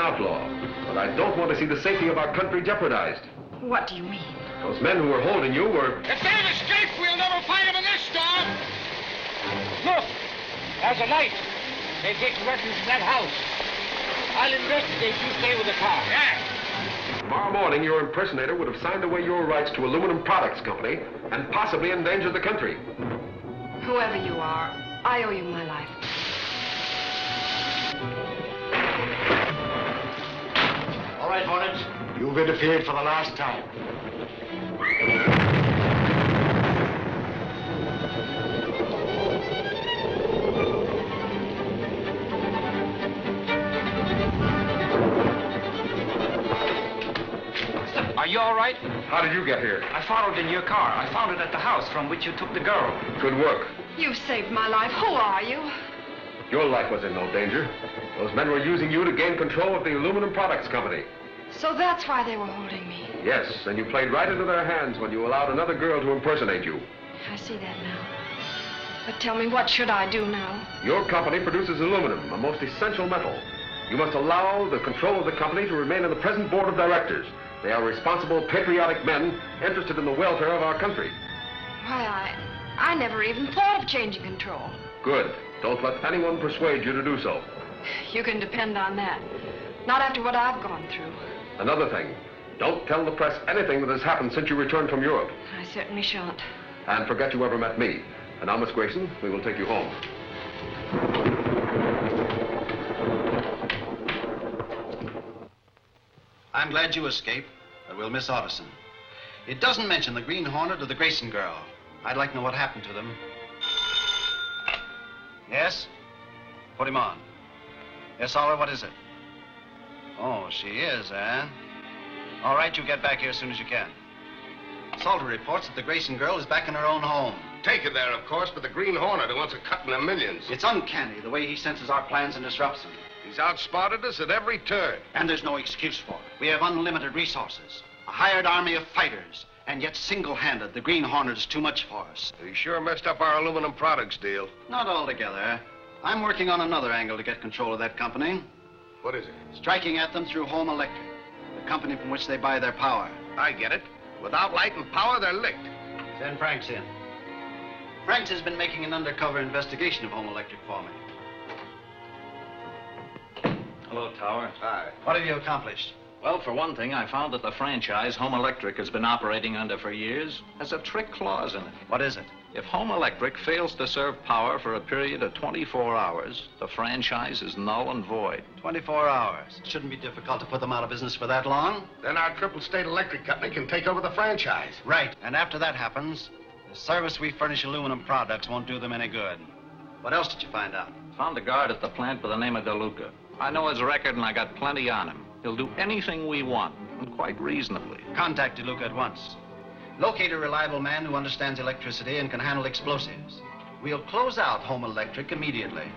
outlaw, but I don't want to see the safety of our country jeopardized. What do you mean? Those men who were holding you were... If they've escaped, we'll never find them in this storm. Look, there's a light. They've taken refuge in that house. I'll investigate. You stay with the car. Yeah. Tomorrow morning, your impersonator would have signed away your rights to Aluminum Products Company and possibly endangered the country. Whoever you are, I owe you my life. All right, Hornet. You've interfered for the last time. Are you all right? How did you get here? I followed in your car. I found it at the house from which you took the girl. Good work. You saved my life. Who are you? Your life was in no danger. Those men were using you to gain control of the Aluminum Products Company. So that's why they were holding me. Yes, and you played right into their hands when you allowed another girl to impersonate you. I see that now. But tell me, what should I do now? Your company produces aluminum, a most essential metal. You must allow the control of the company to remain in the present board of directors. They are responsible, patriotic men interested in the welfare of our country. Why, I never even thought of changing control. Good. Don't let anyone persuade you to do so. You can depend on that. Not after what I've gone through. Another thing, don't tell the press anything that has happened since you returned from Europe. I certainly shan't. And forget you ever met me. And now, Miss Grayson, we will take you home. I'm glad you escaped, but we'll miss Otterson. It doesn't mention the Green Hornet or the Grayson girl. I'd like to know what happened to them. Yes? Put him on. Yes, Oliver, what is it? Oh, she is, eh? All right, you get back here as soon as you can. Salter reports that the Grayson girl is back in her own home. Taken there, of course, but the Green Hornet who wants a cut in the millions. It's uncanny the way he senses our plans and disrupts them. He's outspotted us at every turn. And there's no excuse for it. We have unlimited resources, a hired army of fighters, and yet single-handed, the Green Hornet is too much for us. He sure messed up our aluminum products deal. Not altogether. I'm working on another angle to get control of that company. What is it? Striking at them through Home Electric, the company from which they buy their power. I get it. Without light and power, they're licked. Send Franks in. Franks has been making an undercover investigation of Home Electric for me. Hello, Tower. Hi. What have you accomplished? Well, for one thing, I found that the franchise Home Electric has been operating under for years has a trick clause in it. What is it? If Home Electric fails to serve power for a period of 24 hours, the franchise is null and void. 24 hours. It shouldn't be difficult to put them out of business for that long. Then our Triple State Electric Company can take over the franchise. Right. And after that happens, the service we furnish aluminum products won't do them any good. What else did you find out? Found a guard at the plant by the name of DeLuca. I know his record and I got plenty on him. He'll do anything we want, and quite reasonably. Contact DeLuca at once. Locate a reliable man who understands electricity and can handle explosives. We'll close out Home Electric immediately.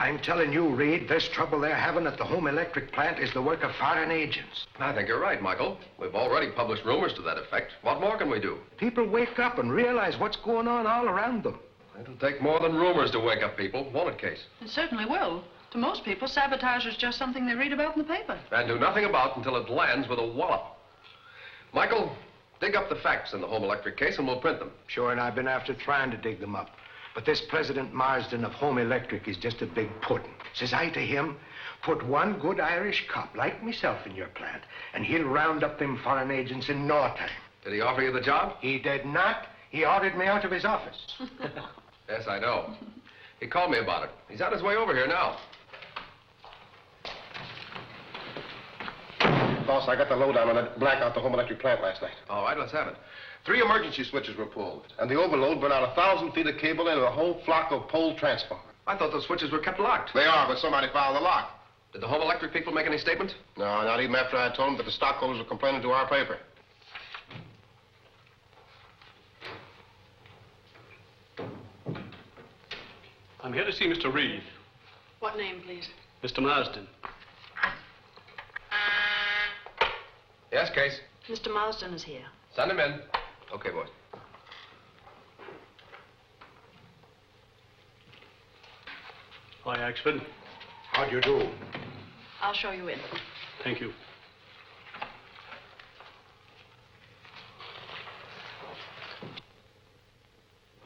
I'm telling you, Reed, this trouble they're having at the Home Electric plant is the work of foreign agents. I think you're right, Michael. We've already published rumors to that effect. What more can we do? People wake up and realize what's going on all around them. It'll take more than rumors to wake up people, won't it, Case? It certainly will. To most people, sabotage is just something they read about in the paper. And do nothing about until it lands with a wallop. Michael, dig up the facts in the Home Electric case and we'll print them. Sure, and I've been after trying to dig them up. But this President Marsden of Home Electric is just a big puddin'. Says I to him, put one good Irish cop like myself in your plant, and he'll round up them foreign agents in no time. Did he offer you the job? He did not. He ordered me out of his office. Yes, I know. He called me about it. He's on his way over here now. Boss, I got the lowdown on that blackout at the Home Electric plant last night. All right, let's have it. 3 emergency switches were pulled, and the overload burned out 1,000 feet of cable and a whole flock of pole transformers. I thought those switches were kept locked. They are, but somebody fouled the lock. Did the Home Electric people make any statement? No, not even after I told them that the stockholders were complaining to our paper. I'm here to see Mr. Reed. What name, please? Mr. Marsden. Yes, Case. Mr. Marsden is here. Send him in. Okay, boys. Hi, Axford. How do you do? I'll show you in. Thank you.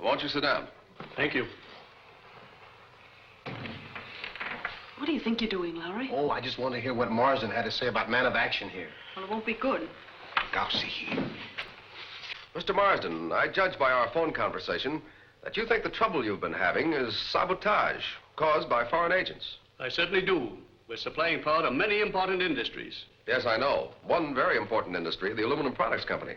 Won't you sit down? Thank you. What do you think you're doing, Lowry? Oh, I just want to hear what Marsden had to say about man of action here. Well, it won't be good. I'll see here. Mr. Marsden, I judge by our phone conversation that you think the trouble you've been having is sabotage caused by foreign agents. I certainly do. We're supplying power to many important industries. Yes, I know. One very important industry, the Aluminum Products Company.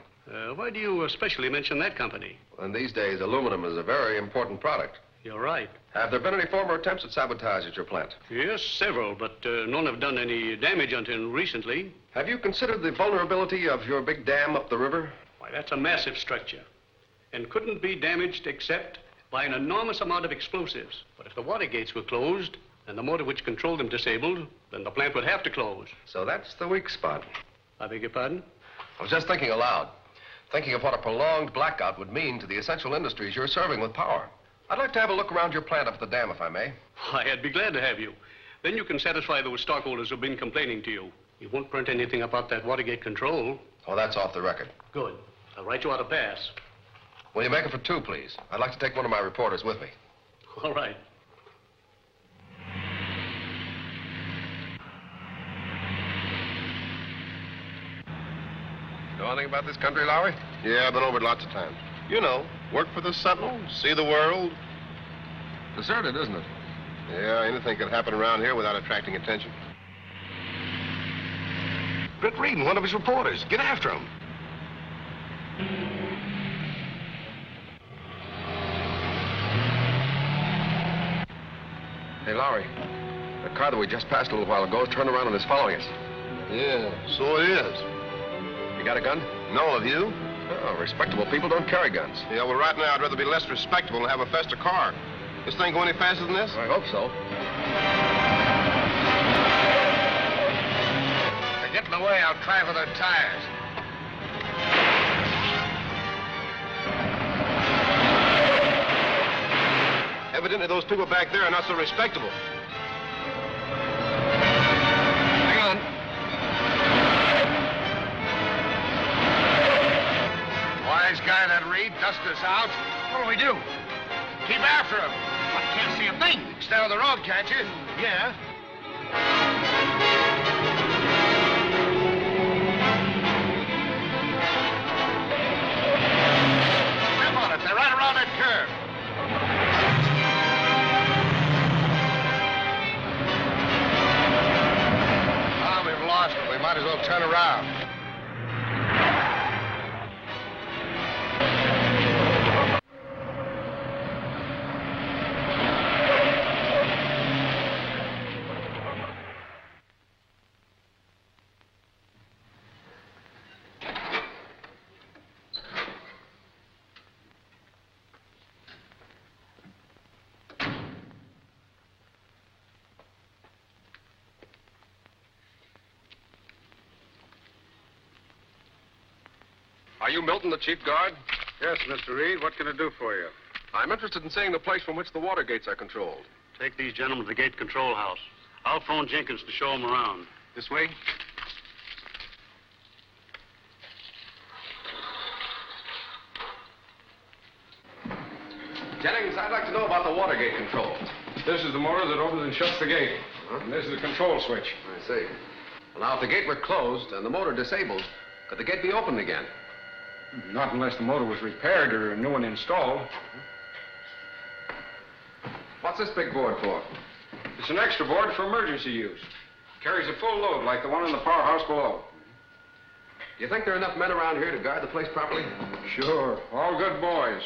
Why do you especially mention that company? And these days, aluminum is a very important product. You're right. Have there been any former attempts at sabotage at your plant? Yes, several, but none have done any damage until recently. Have you considered the vulnerability of your big dam up the river? Why, that's a massive structure and couldn't be damaged except by an enormous amount of explosives. But if the water gates were closed and the motor which controlled them disabled, then the plant would have to close. So that's the weak spot. I beg your pardon? I was just thinking aloud, thinking of what a prolonged blackout would mean to the essential industries you're serving with power. I'd like to have a look around your plant up at the dam, if I may. Why, I'd be glad to have you. Then you can satisfy those stockholders who've been complaining to you. You won't print anything about that Watergate control. Oh, that's off the record. Good. I'll write you out a pass. Will you make it for 2, please? I'd like to take one of my reporters with me. All right. Know anything about this country, Lowry? Yeah, I've been over it lots of times. You know, work for the Sentinel, see the world. Deserted, isn't it? Yeah, anything can happen around here without attracting attention. Britt Reed, one of his reporters. Get after him. Hey, Lowry, the car that we just passed a little while ago has turned around and is following us. Yeah, so it is. You got a gun? No, have you? Oh, respectable people don't carry guns. Yeah, well, right now I'd rather be less respectable and have a faster car. This thing go any faster than this? I hope so. Now get in the way, I'll try for the tires. Evidently those people back there are not so respectable. Hang on. Wise guy, that Reed. Dust us out. What'll we do? Keep after him. I can't see a thing. Stay on the road, can't you? Yeah. Come on it. They're right around that curve. Ah, we've lost it. We might as well turn around. Are you Milton, the chief guard? Yes, Mr. Reed. What can I do for you? I'm interested in seeing the place from which the water gates are controlled. Take these gentlemen to the gate control house. I'll phone Jenkins to show them around. This way? Jennings, I'd like to know about the water gate control. This is the motor that opens and shuts the gate. And this is the control switch. I see. Well, now, if the gate were closed and the motor disabled, could the gate be opened again? Not unless the motor was repaired or a new one installed. What's this big board for? It's an extra board for emergency use. Carries a full load like the one in the powerhouse below. Do you think there are enough men around here to guard the place properly? Sure. All good boys.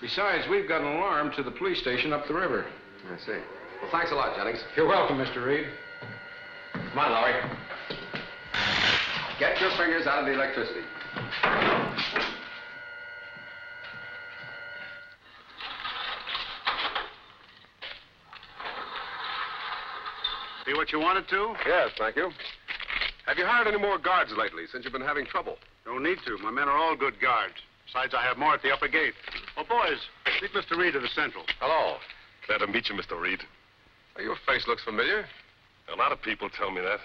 Besides, we've got an alarm to the police station up the river. I see. Well, thanks a lot, Jennings. You're welcome, Mr. Reed. Come on, Lowry. Get your fingers out of the electricity. See what you wanted to? Yes, thank you. Have you hired any more guards lately since you've been having trouble? No need to. My men are all good guards. Besides, I have more at the upper gate. Oh, boys, meet Mr. Reed of the Central. Hello. Glad to meet you, Mr. Reed. Your face looks familiar. A lot of people tell me that.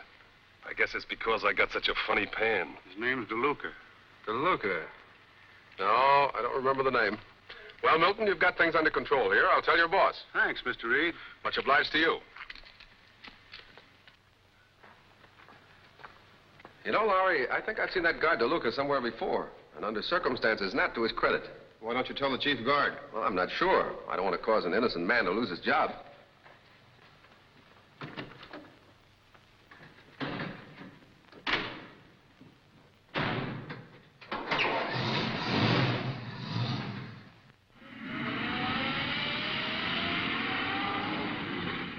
I guess it's because I got such a funny pan. His name's DeLuca. DeLuca. No, I don't remember the name. Well, Milton, you've got things under control here. I'll tell your boss. Thanks, Mr. Reed. Much obliged to you. You know, Lowry, I think I've seen that guard DeLuca somewhere before, and under circumstances not to his credit. Why don't you tell the chief guard? Well, I'm not sure. I don't want to cause an innocent man to lose his job.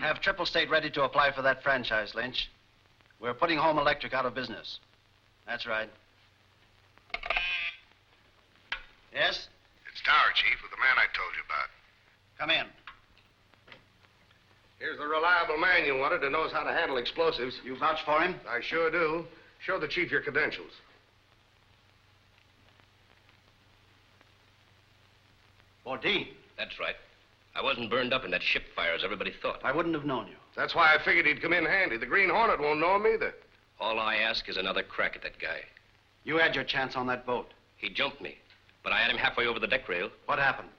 Have Triple State ready to apply for that franchise, Lynch. We're putting Home Electric out of business. That's right. Yes? It's Tower, Chief, with the man I told you about. Come in. Here's the reliable man you wanted who knows how to handle explosives. You vouch for him? I sure do. Show the chief your credentials. Bodine. That's right. I wasn't burned up in that ship fire as everybody thought. I wouldn't have known you. That's why I figured he'd come in handy. The Green Hornet won't know him either. All I ask is another crack at that guy. You had your chance on that boat. He jumped me, but I had him halfway over the deck rail. What happened?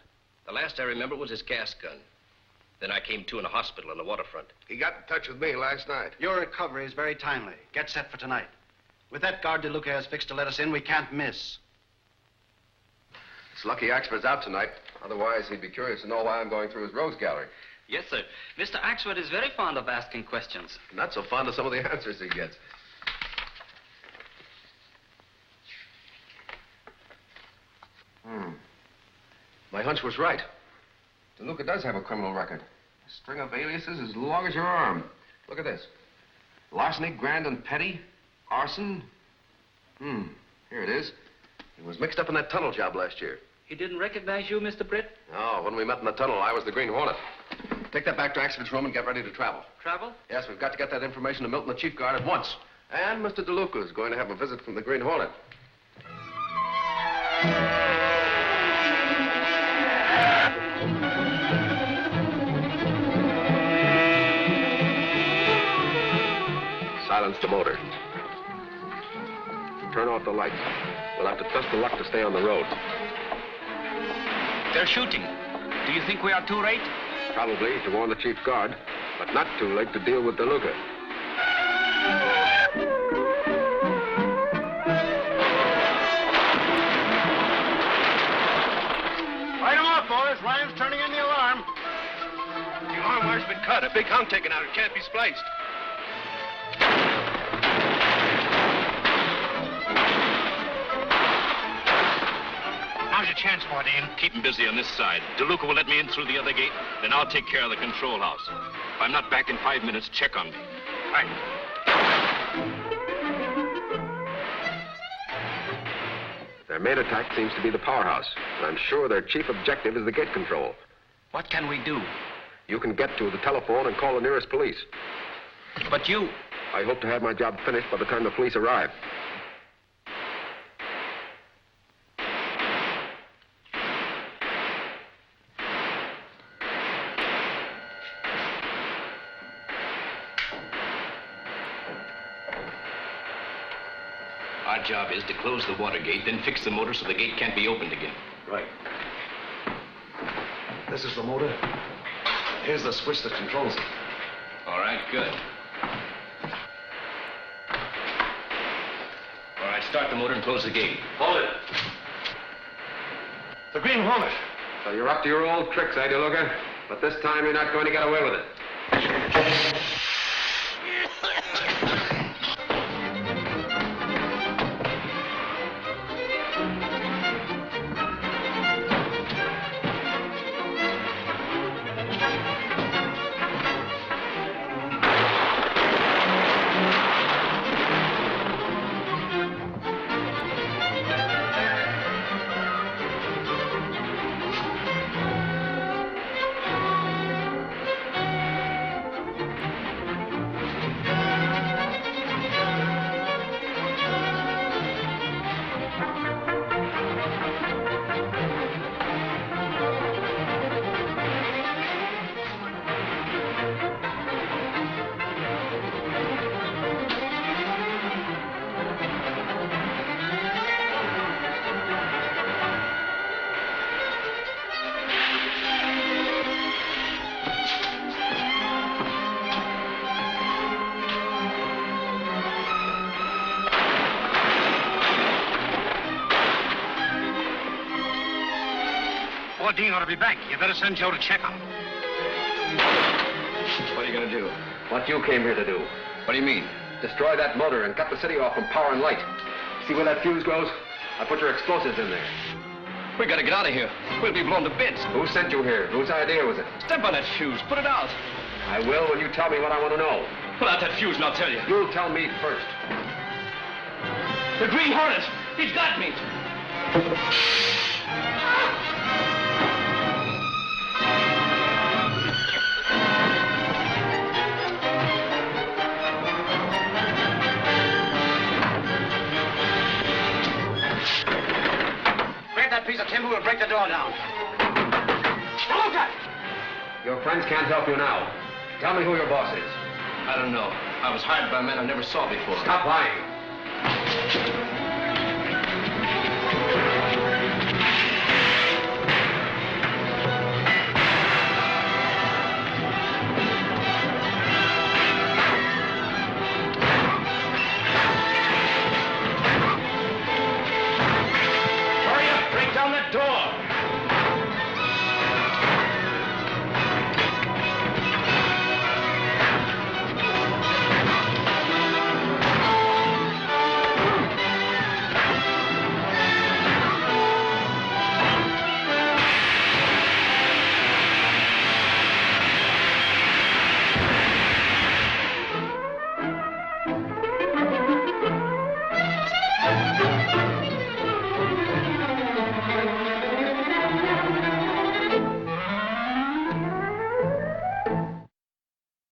The last I remember was his gas gun. Then I came to in a hospital on the waterfront. He got in touch with me last night. Your recovery is very timely. Get set for tonight. With that guard DeLuca has fixed to let us in, we can't miss. It's lucky Axford's out tonight. Otherwise, he'd be curious to know why I'm going through his rose gallery. Yes, sir. Mr. Axford is very fond of asking questions. Not so fond of some of the answers he gets. My hunch was right. DeLuca does have a criminal record. A string of aliases as long as your arm. Look at this. Larceny, grand and petty. Arson. Here it is. He was mixed up in that tunnel job last year. He didn't recognize you, Mr. Britt? No, when we met in the tunnel, I was the Green Hornet. Take that back to Axford's room and get ready to travel. Travel? Yes, we've got to get that information to Milton, the chief guard, at once. And Mr. DeLuca is going to have a visit from the Green Hornet. Silence the motor. Turn off the lights. We'll have to trust to luck to stay on the road. They're shooting. Do you think we are too late? Probably to warn the chief guard, but not too late to deal with DeLuca. Light him off, boys. Ryan's turning in the alarm. The alarm wire's been cut. A big hunk taken out. It can't be spliced. Now's your chance, Bodine. Keep him busy on this side. DeLuca will let me in through the other gate, then I'll take care of the control house. If I'm not back in 5 minutes, check on me. Right. Their main attack seems to be the powerhouse, and I'm sure their chief objective is the gate control. What can we do? You can get to the telephone and call the nearest police. But you... I hope to have my job finished by the time the police arrive. Our job is to close the water gate, then fix the motor so the gate can't be opened again. Right. This is the motor. Here's the switch that controls it. All right, good. All right, start the motor and close the gate. Hold it. The Green Hornet. So you're up to your old tricks, eh, DeLuca? But this time you're not going to get away with it. Dean ought to be back. You better send Joe to check him. What are you going to do? What you came here to do. What do you mean? Destroy that motor and cut the city off from power and light. See where that fuse goes? I put your explosives in there. We gotta get out of here. We'll be blown to bits. Who sent you here? Whose idea was it? Step on that fuse. Put it out. I will when you tell me what I want to know. Put out that fuse and I'll tell you. You'll tell me first. The Green Hornet. He's got me. Grab that piece of timber, we'll break the door down. Look at! Your friends can't help you now. Tell me who your boss is. I don't know. I was hired by men I never saw before. Stop lying.